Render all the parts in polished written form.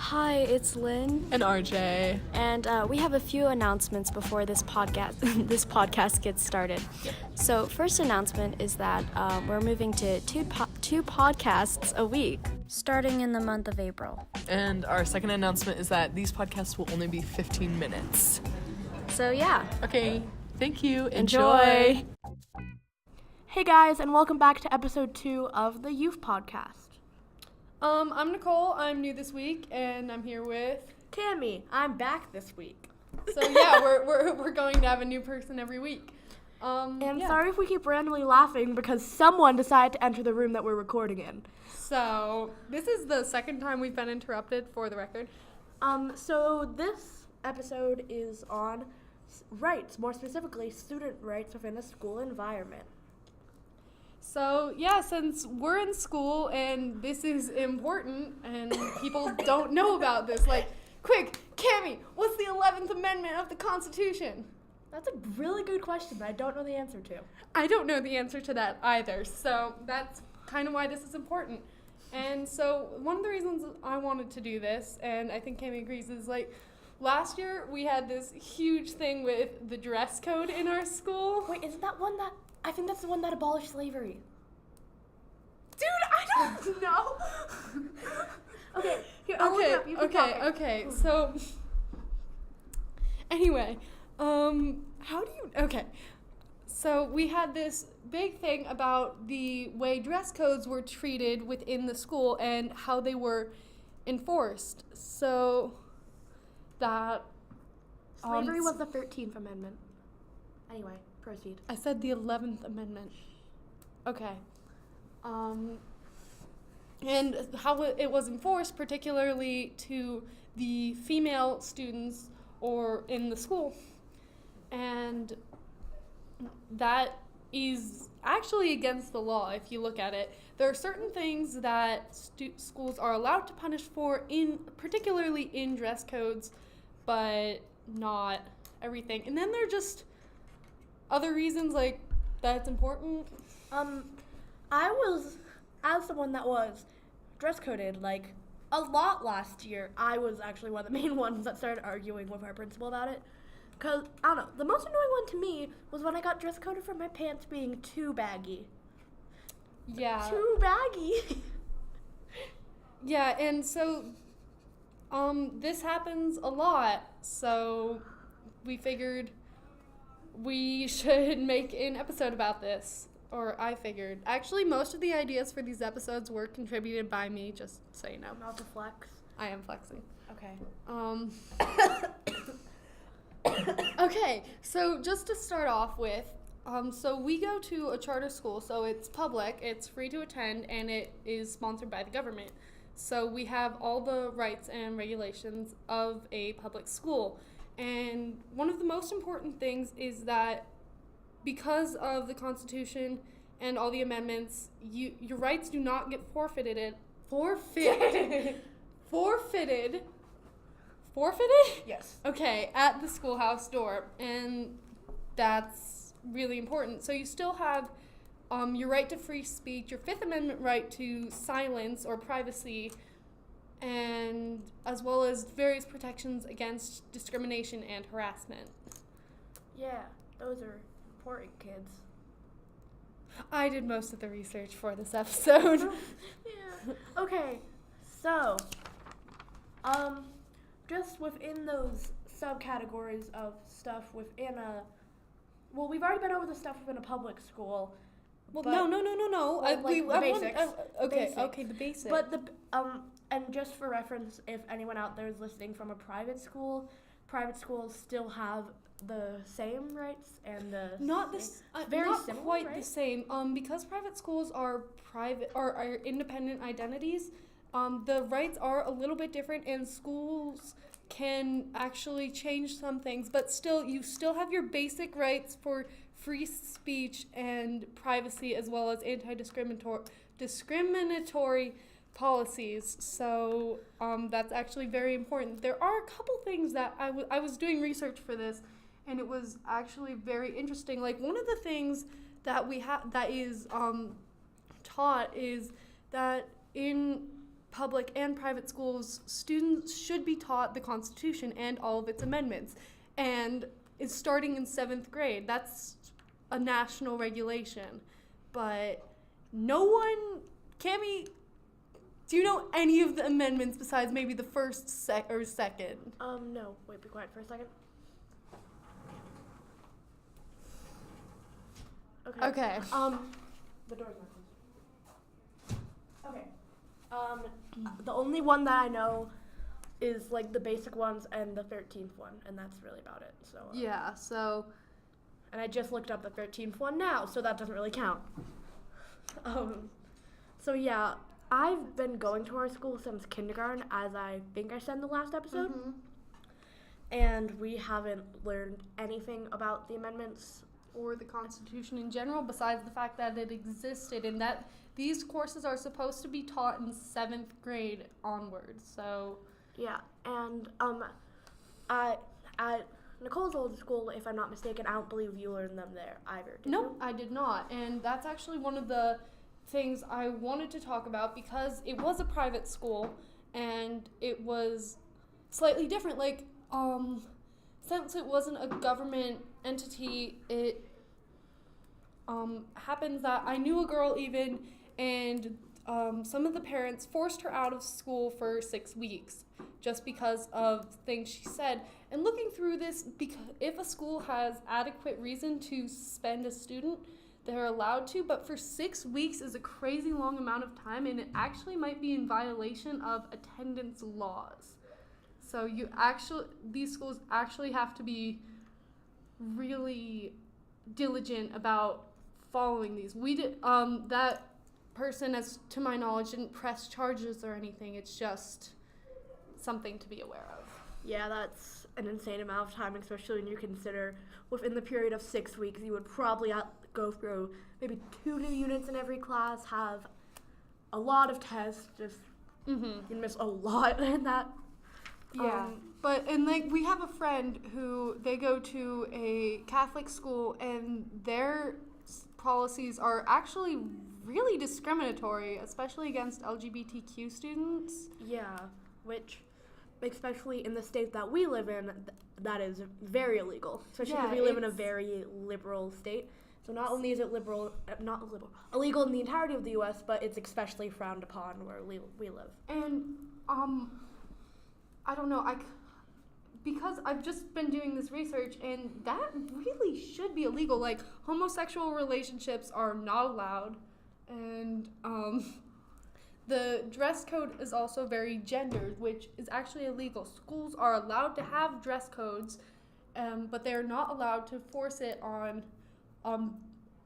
Hi, it's Lynn. And RJ. And we have a few announcements before this podcast gets started. So, first announcement is that we're moving to two podcasts a week, starting in the month of April. And our second announcement is that these podcasts will only be 15 minutes. So, yeah. Okay, thank you. Enjoy. Hey guys, and welcome back to episode 2 of the Youth Podcast. I'm Nicole. I'm new this week, and I'm here with Cami, I'm back this week. So yeah, we're going to have a new person every week. Sorry if we keep randomly laughing because someone decided to enter the room that we're recording in. So this is the second time we've been interrupted, for the record. So this episode is on rights, more specifically student rights within a school environment. So yeah, since we're in school and this is important and people don't know about this, like, quick, Cami, what's the 11th Amendment of the Constitution? That's a really good question, but I don't know the answer to. I don't know the answer to that either, so that's kind of why this is important. And so one of the reasons I wanted to do this, and I think Cami agrees, is like last year we had this huge thing with the dress code in our school. Wait, isn't that one that... I think that's the one that abolished slavery. Dude, I don't know. Okay, here, I'll look it up. You can talk. Okay. So, anyway, So we had this big thing about the way dress codes were treated within the school and how they were enforced. So that Slavery was the 13th Amendment. Anyway, proceed. I said the 11th Amendment. Okay. And how it was enforced, particularly to the female students or in the school. And that is actually against the law if you look at it. There are certain things that schools are allowed to punish for, particularly in dress codes, but not everything. And then there are just other reasons like that's important. I was, as someone that was dress coded like a lot last year, I was actually one of the main ones that started arguing with our principal about it. Because, I don't know, the most annoying one to me was when I got dress coded for my pants being too baggy. Yeah. Too baggy. Yeah, and so this happens a lot, so we figured we should make an episode about this. Or I figured. Actually, most of the ideas for these episodes were contributed by me, just so you know. Not to flex. I am flexing. Okay. Okay, so just to start off with, so we go to a charter school, so it's public, it's free to attend, and it is sponsored by the government. So we have all the rights and regulations of a public school. And one of the most important things is that because of the Constitution and all the amendments, your rights do not get forfeited? Yes. Okay, at the schoolhouse door, and that's really important. So you still have your right to free speech, your Fifth Amendment right to silence or privacy, and as well as various protections against discrimination and harassment. Yeah, those are important, kids. I did most of the research for this episode. Yeah. Okay, so, just within those subcategories of stuff within well, we've already been over the stuff within a public school. Well, no. Well, the basics. Okay, the basics. But and just for reference, if anyone out there is listening from a private schools still have the same rights and the not similar, quite right? the same. Because private schools are are independent identities. The rights are a little bit different, and schools can actually change some things, but you still have your basic rights for free speech and privacy, as well as discriminatory policies. So that's actually very important. There are a couple things that I was doing research for this, and it was actually very interesting. Like, one of the things that we have that is taught is that in public and private schools, students should be taught the Constitution and all of its amendments. And it's starting in 7th grade. That's a national regulation. But no one, Cami, do you know any of the amendments besides maybe the first or second? No. Wait, be quiet for a second. Okay. The door's not closed. Okay. The only one that I know is like the basic ones and the 13th one, and that's really about it. So Yeah, so and I just looked up the 13th one now, so that doesn't really count. So yeah, I've been going to our school since kindergarten, as I think I said in the last episode, and we haven't learned anything about the amendments. or the Constitution in general, besides the fact that it existed and that these courses are supposed to be taught in 7th grade onwards. So Yeah, and at Nicole's old school, if I'm not mistaken, I don't believe you learned them there either. Did no, I did not. And that's actually one of the things I wanted to talk about, because it was a private school and it was slightly different. Like, since it wasn't a government entity, it happens that I knew a girl even, and some of the parents forced her out of school for 6 weeks just because of things she said. And looking through this, if a school has adequate reason to suspend a student, they're allowed to, but for 6 weeks is a crazy long amount of time, and it actually might be in violation of attendance laws. So these schools actually have to be really diligent about following these. We did that person, as to my knowledge, didn't press charges or anything. It's just something to be aware of. Yeah, that's an insane amount of time, especially when you consider within the period of 6 weeks, you would probably go through maybe 2 new units in every class, have a lot of tests, just you miss a lot in that. Yeah, and like we have a friend who they go to a Catholic school, and their policies are actually really discriminatory, especially against LGBTQ students. Yeah, which, especially in the state that we live in, that is very illegal. Especially because we live in a very liberal state. So not only is it illegal in the entirety of the U.S., but it's especially frowned upon where we live. And I don't know, because I've just been doing this research, and that really should be illegal. Like, homosexual relationships are not allowed, and the dress code is also very gendered, which is actually illegal. Schools are allowed to have dress codes, but they're not allowed to force it on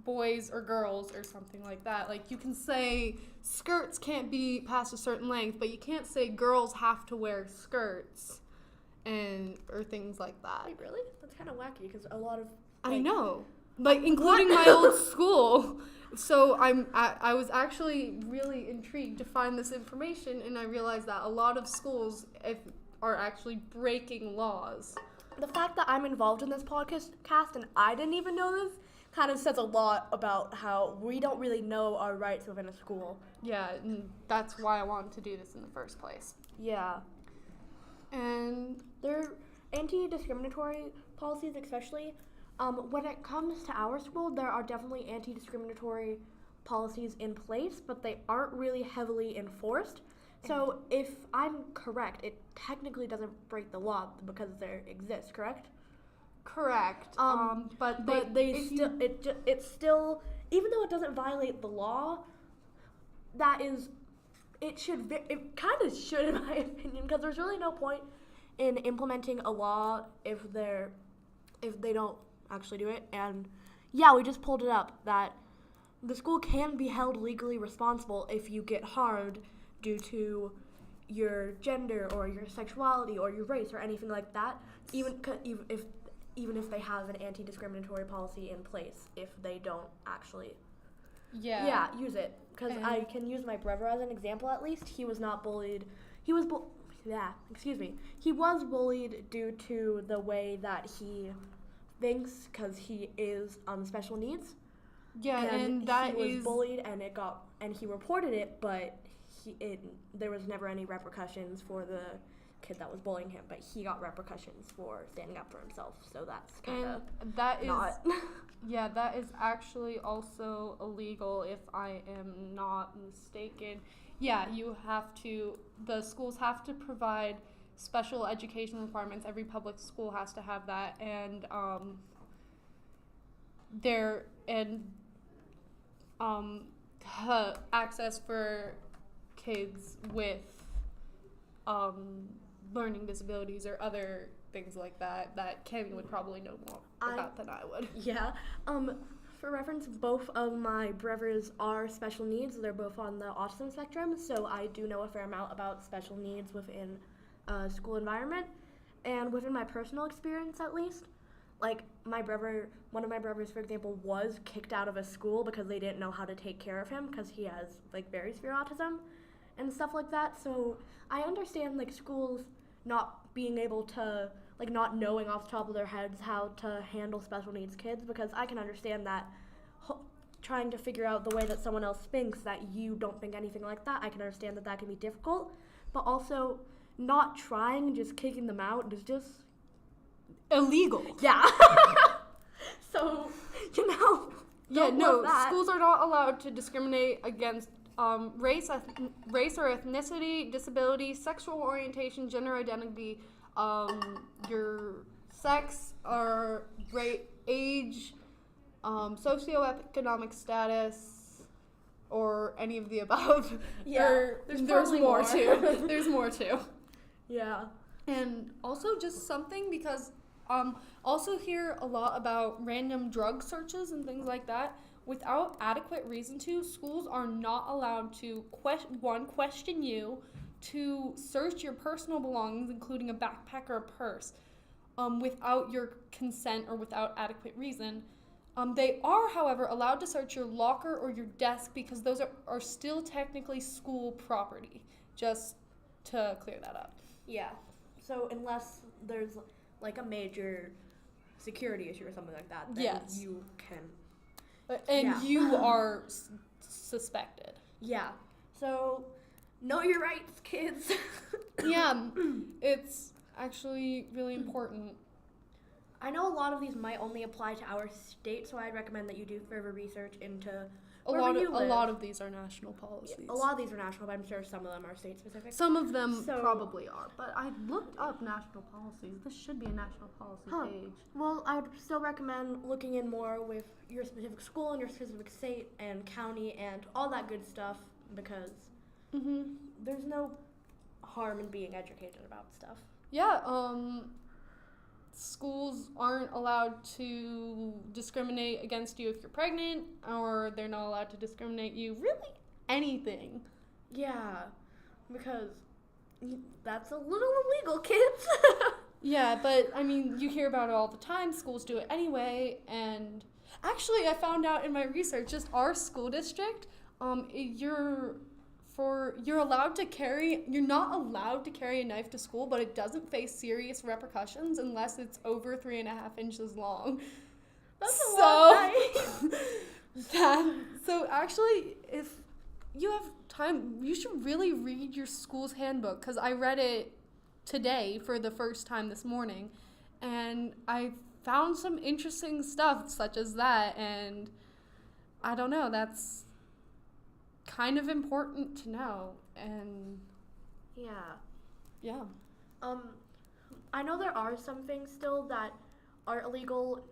boys or girls or something like that. Like, you can say skirts can't be past a certain length, but you can't say girls have to wear skirts or things like that. Wait, really? That's kind of wacky, because a lot of... I know. Like, including my old school. So I was actually really intrigued to find this information, and I realized that a lot of schools are actually breaking laws. The fact that I'm involved in this podcast and I didn't even know this kind of says a lot about how we don't really know our rights within a school. Yeah, and that's why I wanted to do this in the first place. Yeah. And there are anti-discriminatory policies, especially. When it comes to our school, there are definitely anti-discriminatory policies in place, but they aren't really heavily enforced. So if I'm correct, it technically doesn't break the law because there exists, correct? Correct. But it's still, even though it doesn't violate the law, it kind of should, in my opinion, because there's really no point in implementing a law if they don't actually do it. And yeah, we just pulled it up that the school can be held legally responsible if you get harmed due to your gender or your sexuality or your race or anything like that, even if they have an anti-discriminatory policy in place, if they don't actually use it. Because I can use my brother as an example. At least he was not bullied. He was bullied due to the way that he thinks, because he is special needs. Yeah, and he was bullied, and he reported it, but there was never any repercussions for the kid that was bullying him, but he got repercussions for standing up for himself. So that's kind of not. Yeah, that is actually also illegal if I am not mistaken. Yeah, the schools have to provide special education requirements. Every public school has to have that, and access for kids with learning disabilities or other things like that Cami would probably know more about than I would. Yeah. For reference, both of my brothers are special needs. They're both on the autism spectrum, so I do know a fair amount about special needs within a school environment. And within my personal experience, at least, like one of my brothers, for example, was kicked out of a school because they didn't know how to take care of him because he has like very severe autism and stuff like that. So I understand like schools not being able to, like, not knowing off the top of their heads how to handle special needs kids, because I can understand that trying to figure out the way that someone else thinks that you don't think anything like that, I can understand that can be difficult, but also not trying, just kicking them out is just illegal. Yeah. So, schools are not allowed to discriminate against race or ethnicity, disability, sexual orientation, gender identity, your sex or age, socioeconomic status, or any of the above. Yeah, there's more too. There's more too. Yeah. And also just something, because also hear a lot about random drug searches and things like that. Without adequate reason to, schools are not allowed to question you, to search your personal belongings, including a backpack or a purse, without your consent or without adequate reason. They are, however, allowed to search your locker or your desk because those are still technically school property, just to clear that up. Yeah. So unless there's like a major security issue or something like that, then you can... And you are suspected. Yeah. So, know your rights, kids. Yeah, it's actually really important. I know a lot of these might only apply to our state, so I'd recommend that you do further research into a lot of these are national policies. Yeah, a lot of these are national, but I'm sure some of them are state specific. Some of them probably are, but I looked up national policies. This should be a national policy page. Well, I would still recommend looking in more with your specific school and your specific state and county and all that good stuff, because there's no harm in being educated about stuff. Yeah, schools aren't allowed to discriminate against you if you're pregnant, or they're not allowed to discriminate you really anything. Yeah, because that's a little illegal, kids. Yeah, but I mean, you hear about it all the time. Schools do it anyway, and actually I found out in my research, just our school district, you're not allowed to carry a knife to school, but it doesn't face serious repercussions unless it's over 3.5 inches long. That's a long knife. So actually, if you have time, you should really read your school's handbook, because I read it today for the first time this morning, and I found some interesting stuff such as that, and I don't know, that's kind of important to know. And yeah. I know there are some things still that aren't illegal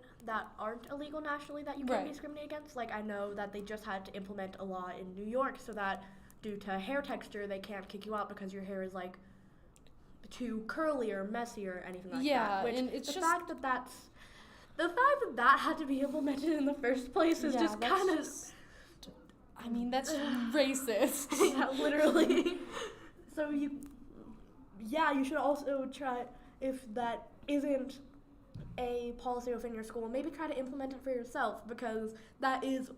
nationally that you can't discriminate against. Like, I know that they just had to implement a law in New York so that due to hair texture they can't kick you out because your hair is like too curly or messy or anything like that. Yeah, Which and it's the fact that had to be implemented in the first place is just kind of... I mean, that's racist. Yeah, literally. So you should also try, if that isn't a policy within your school, maybe try to implement it for yourself, because that is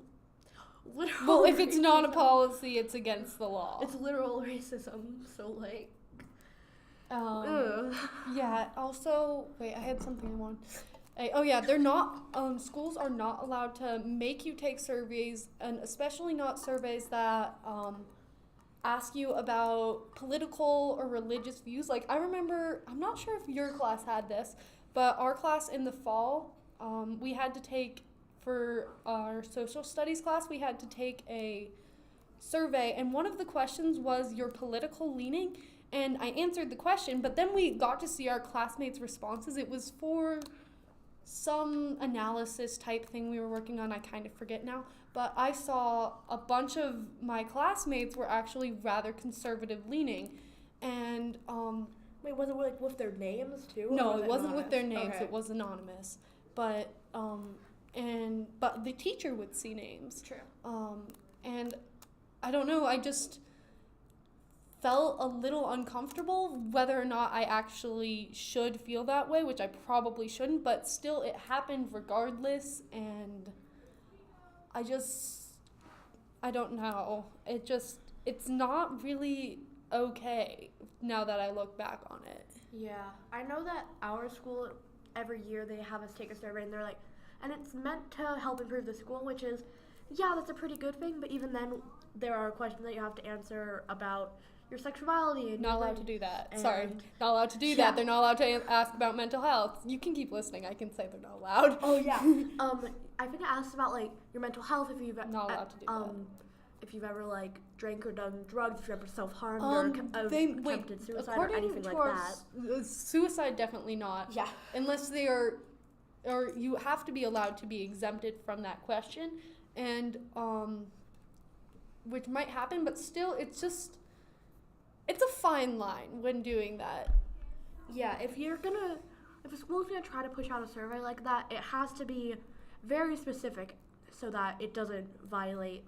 literal Well, if it's racism. not a policy, it's against the law. It's literal racism, so like... Yeah, also, wait, I had something I wanted. Schools are not allowed to make you take surveys, and especially not surveys that ask you about political or religious views. Like, I remember, I'm not sure if your class had this, but our class in the fall, we had to take, for our social studies class, we had to take a survey, and one of the questions was your political leaning, and I answered the question, but then we got to see our classmates' responses. It was for some analysis type thing we were working on. I kind of forget now, but I saw a bunch of my classmates were actually rather conservative leaning, and Wait, was it like with their names too? no, or it wasn't with their names. Okay. It was anonymous, but the teacher would see names. True. And I don't know, I just felt a little uncomfortable whether or not I actually should feel that way, which I probably shouldn't, but still it happened regardless, and I don't know. It's not really okay now that I look back on it. Yeah, I know that our school, every year they have us take a survey, and they're like, and it's meant to help improve the school, which is, yeah, that's a pretty good thing, but even then, there are questions that you have to answer about your sexuality. And Not your allowed to race. do that. And- Sorry, not allowed to do Yeah. that. They're not allowed to ask about mental health. You can keep listening. I can say they're not allowed. Oh yeah. I think I asked about like your mental health, if you've Not allowed to do that. if you've ever like drank or done drugs, if you ever self-harmed or attempted suicide or according anything to like our that. Suicide definitely not. Yeah. Unless they are, or you have to be allowed to be exempted from that question, and which might happen, but still, it's a fine line when doing that. Yeah, if a school's gonna try to push out a survey like that, it has to be very specific so that it doesn't violate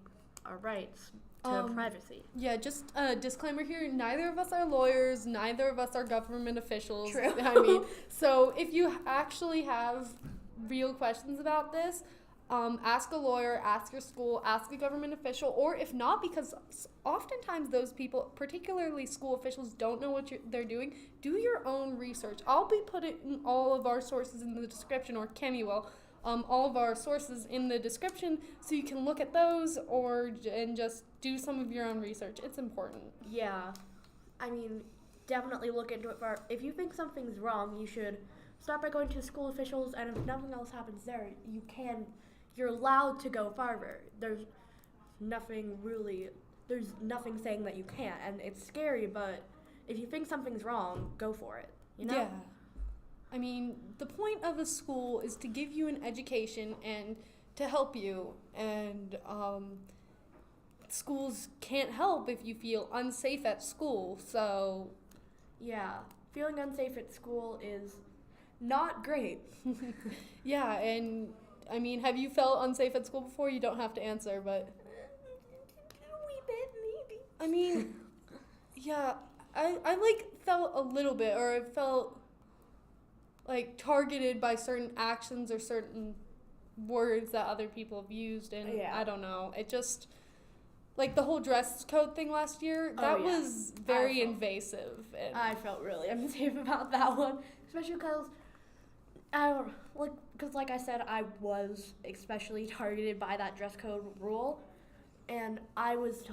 our rights to privacy. Yeah, just a disclaimer here, neither of us are lawyers, neither of us are government officials. True. I mean, so if you actually have real questions about this, ask a lawyer, ask your school, ask a government official, or if not, because oftentimes those people, particularly school officials, don't know what they're doing, do your own research. I'll be putting all of our sources in the description, or Cami will, all of our sources in the description, so you can look at those and just do some of your own research. It's important. Yeah, I mean, definitely look into it. If you think something's wrong, you should start by going to school officials, and if nothing else happens there, you're allowed to go farther. There's nothing saying that you can't, and it's scary, but if you think something's wrong, go for it, you know? Yeah. I mean, the point of a school is to give you an education and to help you, and schools can't help if you feel unsafe at school, so... Yeah, feeling unsafe at school is not great. Yeah, and I mean, have you felt unsafe at school before? You don't have to answer, but... A wee bit, maybe. I mean, yeah, I felt a little bit, or I felt targeted by certain actions or certain words that other people have used, and Yeah. I don't know, it just, the whole dress code thing last year, that was very invasive. And I felt really unsafe about that one, especially because like I said, I was especially targeted by that dress code rule, and I was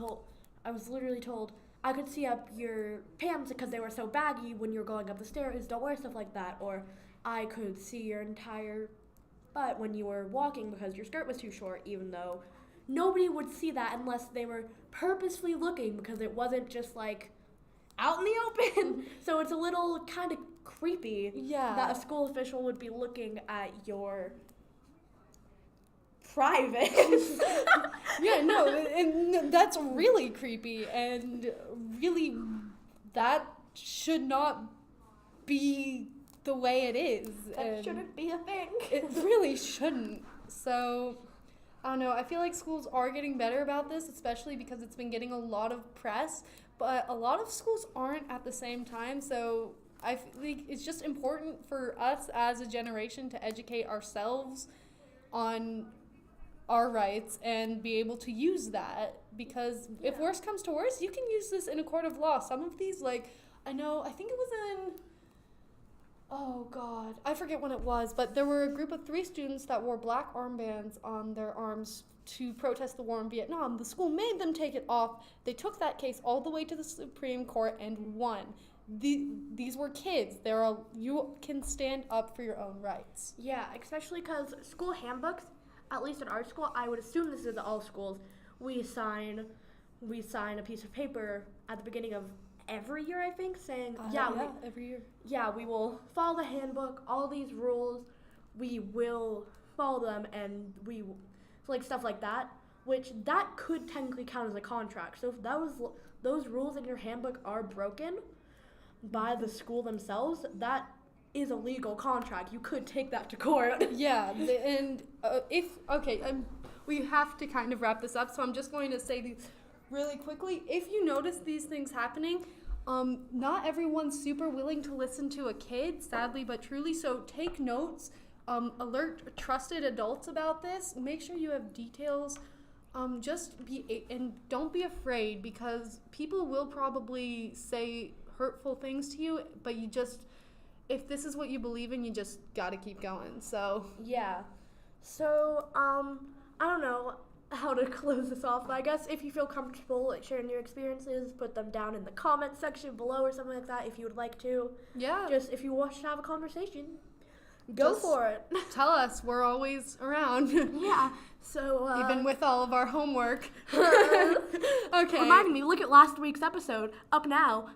literally told I could see up your pants because they were so baggy when you were going up the stairs. Don't wear stuff like that. Or I could see your entire butt when you were walking because your skirt was too short, even though nobody would see that unless they were purposely looking, because it wasn't just out in the open. So it's a little kind of creepy that a school official would be looking at your private. Yeah, no, and that's really creepy, and really that should not be the way it is. That shouldn't be a thing. It really shouldn't. So, I don't know, I feel like schools are getting better about this, especially because it's been getting a lot of press, but a lot of schools aren't at the same time, so I think it's just important for us as a generation to educate ourselves on our rights and be able to use that, because if worse comes to worse, you can use this in a court of law. Some of these, I think it was in, oh God, I forget when it was, but there were a group of 3 students that wore black armbands on their arms to protest the war in Vietnam. The school made them take it off. They took that case all the way to the Supreme Court and won. These were kids. You can stand up for your own rights. Yeah, especially because school handbooks, at least in our school, I would assume this is at all schools, we sign a piece of paper at the beginning of every year, I think, saying, every year. Yeah, we will follow the handbook, all these rules, we will follow them, and like stuff like that, which that could technically count as a contract. So if those rules in your handbook are broken by the school themselves, that is a legal contract. You could take that to court. Yeah, and we have to kind of wrap this up, so I'm just going to say these really quickly. If you notice these things happening, not everyone's super willing to listen to a kid, sadly but truly, so take notes, alert trusted adults about this, make sure you have details, and don't be afraid, because people will probably say hurtful things to you, but if this is what you believe in, you just gotta keep going. So yeah. So I don't know how to close this off, but I guess if you feel comfortable sharing your experiences, put them down in the comment section below or something like that if you would like to. Yeah. Just if you want to have a conversation, go for it. Tell us, we're always around. Yeah. So even with all of our homework. Okay. Reminding me, look at last week's episode up now.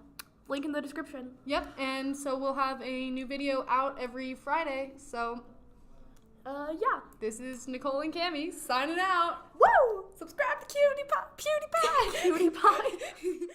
Link in the description. Yep, and so we'll have a new video out every Friday. So, yeah. This is Nicole and Cami signing out. Woo! Subscribe to Cutie Pie. Cutie pie.